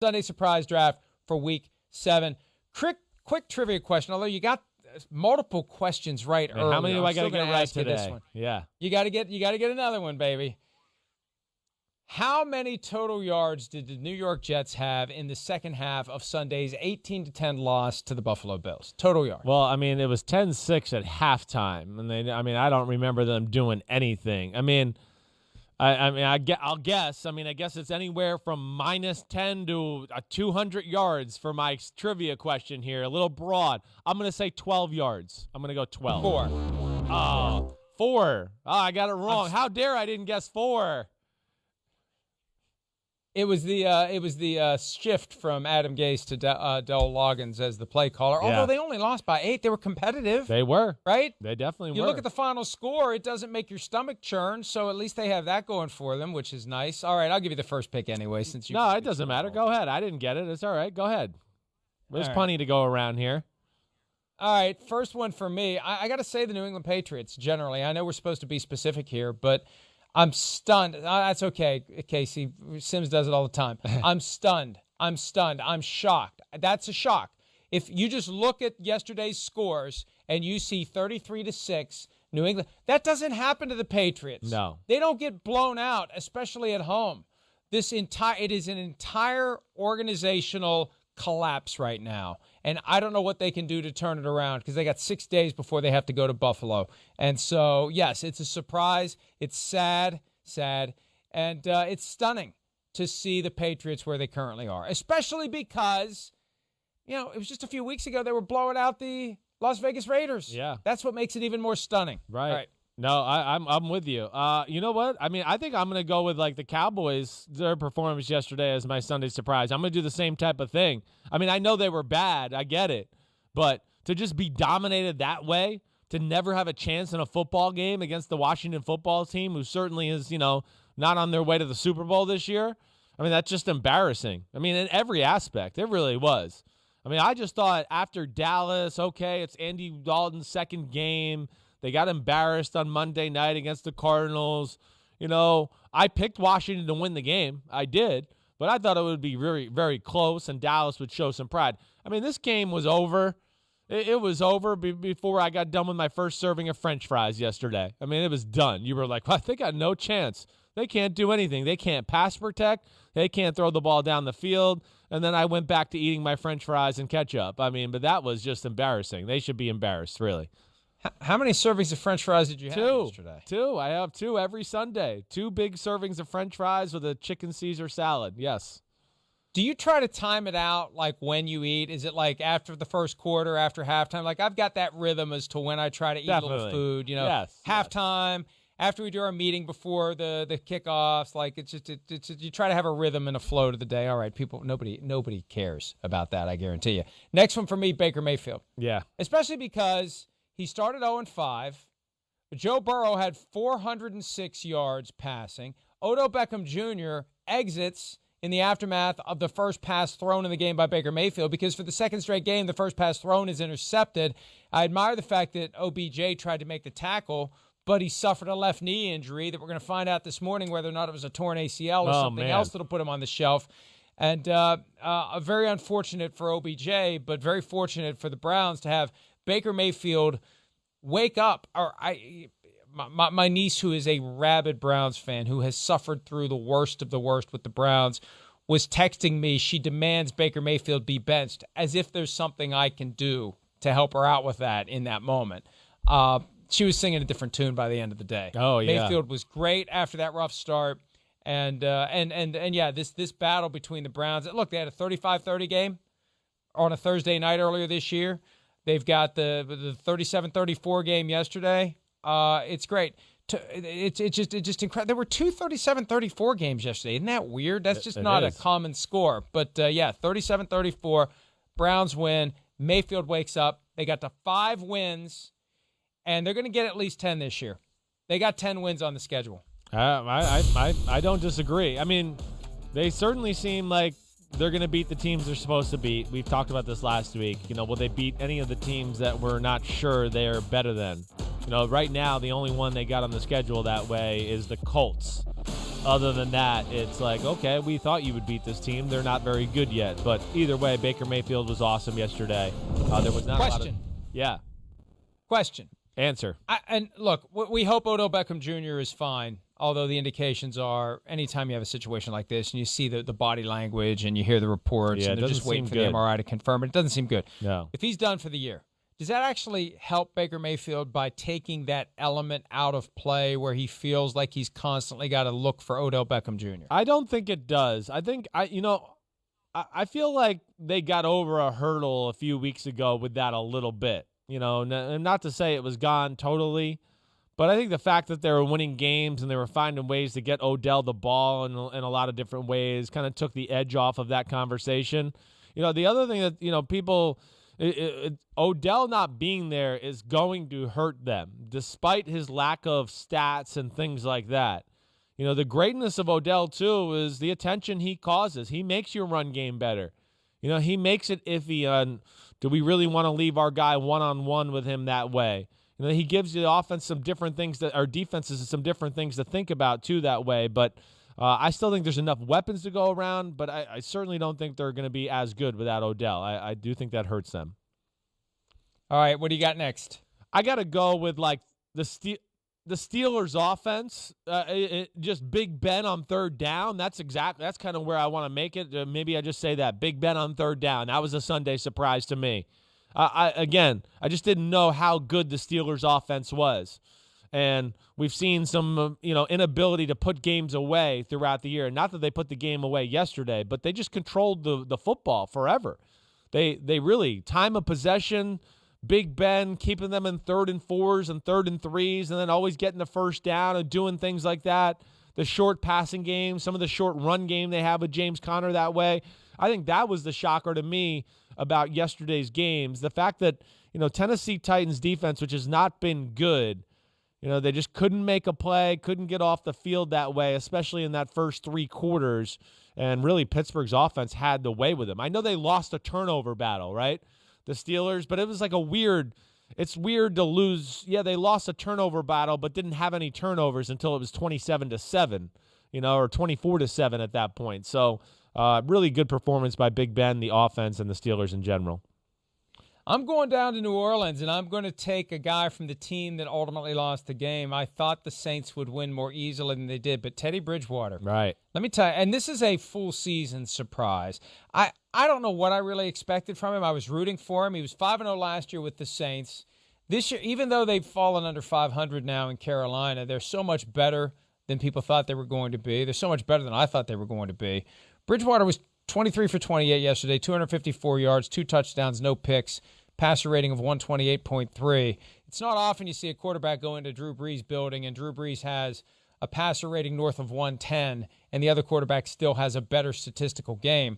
Sunday surprise draft for week 7. Quick trivia question, although you got multiple questions right earlier. How many do I got to get right today? This one. Yeah. You got to get another one, baby. How many total yards did the New York Jets have in the second half of Sunday's 18-10 loss to the Buffalo Bills? Total yards. Well, I mean, it was 10-6 at halftime, and I don't remember them doing anything. I'll guess. I guess it's anywhere from -10 to 200 yards for my trivia question here. A little broad. I'm going to say 12 yards. I'm going to go 12. 4. Oh, 4. Oh, I got it wrong. How dare I didn't guess 4? It was the shift from Adam Gase to Dell Loggins as the play caller. Although they only lost by 8, they were competitive. They were. Right? They definitely were. You look at the final score, it doesn't make your stomach churn, so at least they have that going for them, which is nice. All right, I'll give you the first pick anyway. No, it doesn't matter. Go ahead. I didn't get it. It's all right. Go ahead. There's plenty to go around here. All right, first one for me. I got to say the New England Patriots, generally. I know we're supposed to be specific here, but I'm stunned. That's okay, Casey. Simms does it all the time. I'm stunned. I'm shocked. That's a shock. If you just look at yesterday's scores and you see 33-6, New England, that doesn't happen to the Patriots. No. They don't get blown out, especially at home. It is an entire organizational collapse right now. And I don't know what they can do to turn it around because they got 6 days before they have to go to Buffalo. And so, yes, it's a surprise. It's sad, and it's stunning to see the Patriots where they currently are, especially because, it was just a few weeks ago they were blowing out the Las Vegas Raiders. Yeah. That's what makes it even more stunning. Right. No, I'm with you. You know what? I think I'm going to go with the Cowboys, their performance yesterday as my Sunday surprise. I'm going to do the same type of thing. I know they were bad. I get it. But to just be dominated that way, to never have a chance in a football game against the Washington football team, who certainly is, not on their way to the Super Bowl this year, that's just embarrassing. In every aspect. It really was. I just thought after Dallas, okay, it's Andy Dalton's second game. They got embarrassed on Monday night against the Cardinals. I picked Washington to win the game. I did. But I thought it would be very, very close, and Dallas would show some pride. This game was over. It was over before I got done with my first serving of French fries yesterday. It was done. You were like, well, they got no chance. They can't do anything. They can't pass protect. They can't throw the ball down the field. And then I went back to eating my French fries and ketchup. But that was just embarrassing. They should be embarrassed, really. How many servings of French fries did you have yesterday? 2. I have 2 every Sunday. 2 big servings of French fries with a chicken Caesar salad. Yes. Do you try to time it out, when you eat? Is it after the first quarter, after halftime? I've got that rhythm as to when I try to eat a little food. Yes. Halftime, after we do our meeting before the kickoffs. It's you try to have a rhythm and a flow to the day. All right, people, nobody cares about that, I guarantee you. Next one for me, Baker Mayfield. Yeah. Especially because he started 0-5. Joe Burrow had 406 yards passing. Odell Beckham Jr. exits in the aftermath of the first pass thrown in the game by Baker Mayfield because for the second straight game, the first pass thrown is intercepted. I admire the fact that OBJ tried to make the tackle, but he suffered a left knee injury that we're going to find out this morning whether or not it was a torn ACL or something else that'll put him on the shelf. And very unfortunate for OBJ, but very fortunate for the Browns to have Baker Mayfield wake up. My niece, who is a rabid Browns fan, who has suffered through the worst of the worst with the Browns, was texting me. She demands Baker Mayfield be benched, as if there's something I can do to help her out with that in that moment. She was singing a different tune by the end of the day. Oh, yeah. Mayfield was great after that rough start. And this battle between the Browns. Look, they had a 35-30 game on a Thursday night earlier this year. They've got the 37-34 game yesterday. It's great. It's just incredible. There were 2 37-34 games yesterday. Isn't that weird? That's just not a common score. But, 37-34, Browns win. Mayfield wakes up. They got to 5 wins, and they're going to get at least 10 this year. They got 10 wins on the schedule. I don't disagree. They certainly seem like they're going to beat the teams they're supposed to beat. We've talked about this last week. Will they beat any of the teams that we're not sure they're better than? Right now, the only one they got on the schedule that way is the Colts. other than that, it's like, okay, we thought you would beat this team. They're not very good yet. But either way, Baker Mayfield was awesome yesterday. There was not a lot of... Yeah. Question. Answer. And look, we hope Odell Beckham Jr. is fine, although the indications are anytime you have a situation like this and you see the body language and you hear the reports and they're just waiting for the MRI to confirm it, it doesn't seem good. No. If he's done for the year, does that actually help Baker Mayfield by taking that element out of play where he feels like he's constantly got to look for Odell Beckham Jr.? I don't think it does. I think, I feel like they got over a hurdle a few weeks ago with that a little bit. And not to say it was gone totally, but I think the fact that they were winning games and they were finding ways to get Odell the ball in a lot of different ways kind of took the edge off of that conversation. The other thing that, people... Odell not being there is going to hurt them, despite his lack of stats and things like that. The greatness of Odell, too, is the attention he causes. He makes your run game better. He makes it iffy on, do we really want to leave our guy one-on-one with him that way? He gives the offense some different things our defenses some different things to think about, too, that way. But I still think there's enough weapons to go around, but I certainly don't think they're going to be as good without Odell. I do think that hurts them. All right, what do you got next? I got to go with, the Steelers' offense, just Big Ben on third down. That's kind of where I want to make it. Maybe I just say that, Big Ben on third down. That was a Sunday surprise to me. I just didn't know how good the Steelers' offense was. And we've seen some, inability to put games away throughout the year. Not that they put the game away yesterday, but they just controlled the football forever. They really, time of possession, Big Ben keeping them in 3rd and 4s and 3rd and 3s, and then always getting the first down and doing things like that. The short passing game, some of the short run game they have with James Conner that way. I think that was the shocker to me about yesterday's games. The fact that, Tennessee Titans defense, which has not been good, they just couldn't make a play, couldn't get off the field that way, especially in that first 3 quarters. And really, Pittsburgh's offense had the way with them. I know they lost a turnover battle, right? The Steelers, but it was like it's weird to lose. Yeah, they lost a turnover battle, but didn't have any turnovers until it was 27-7, or 24-7 at that point. So really good performance by Big Ben, the offense, and the Steelers in general. I'm going down to New Orleans, and I'm going to take a guy from the team that ultimately lost the game. I thought the Saints would win more easily than they did, but Teddy Bridgewater. Right. Let me tell you, and this is a full season surprise. I don't know what I really expected from him. I was rooting for him. He was 5-0 last year with the Saints. This year, even though they've fallen under 500 now in Carolina, they're so much better than people thought they were going to be. They're so much better than I thought they were going to be. Bridgewater was 23 for 28 yesterday, 254 yards, 2 touchdowns, no picks, passer rating of 128.3. It's not often you see a quarterback go into Drew Brees' building, and Drew Brees has a passer rating north of 110, and the other quarterback still has a better statistical game.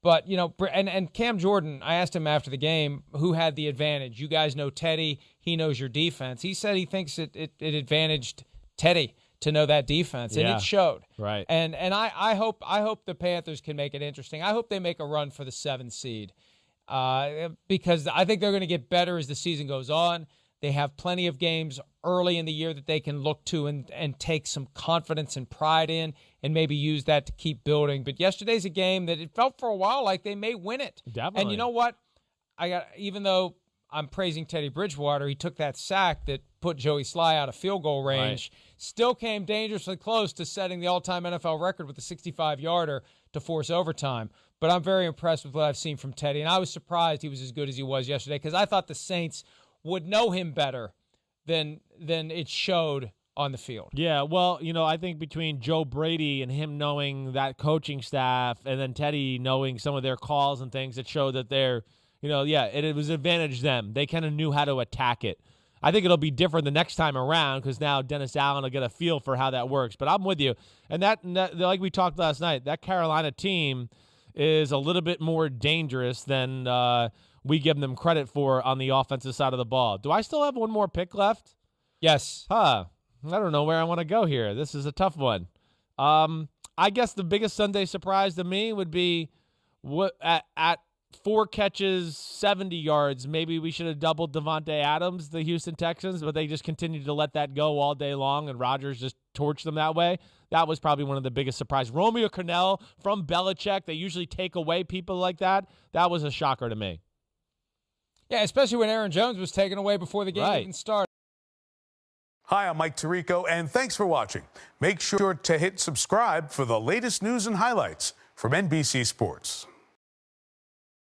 But, and Cam Jordan, I asked him after the game who had the advantage. You guys know Teddy. He knows your defense. He said he thinks it advantaged Teddy to know that defense, and it showed. Right. And I hope the Panthers can make it interesting. I hope they make a run for the 7th seed because I think they're going to get better as the season goes on. They have plenty of games early in the year that they can look to and take some confidence and pride in and maybe use that to keep building. But yesterday's a game that it felt for a while like they may win it. Definitely. And you know what? Even though I'm praising Teddy Bridgewater, he took that sack that put Joey Sly out of field goal range, still came dangerously close to setting the all-time NFL record with a 65-yarder to force overtime. But I'm very impressed with what I've seen from Teddy, and I was surprised he was as good as he was yesterday because I thought the Saints would know him better than it showed on the field. Yeah, well, I think between Joe Brady and him knowing that coaching staff and then Teddy knowing some of their calls and things that showed that they're, it was advantage them. They kind of knew how to attack it. I think it'll be different the next time around because now Dennis Allen will get a feel for how that works. But I'm with you. And that like we talked last night, that Carolina team is a little bit more dangerous than we give them credit for on the offensive side of the ball. Do I still have one more pick left? Yes. I don't know where I want to go here. This is a tough one. I guess the biggest Sunday surprise to me would be at 4 catches, 70 yards. Maybe we should have doubled Devontae Adams, the Houston Texans, but they just continued to let that go all day long, and Rodgers just torched them that way. That was probably one of the biggest surprises. Romeo Crennel from Belichick. They usually take away people like that. That was a shocker to me. Yeah, especially when Aaron Jones was taken away before the game even started. Hi, I'm Mike Tirico, and thanks for watching. Make sure to hit subscribe for the latest news and highlights from NBC Sports.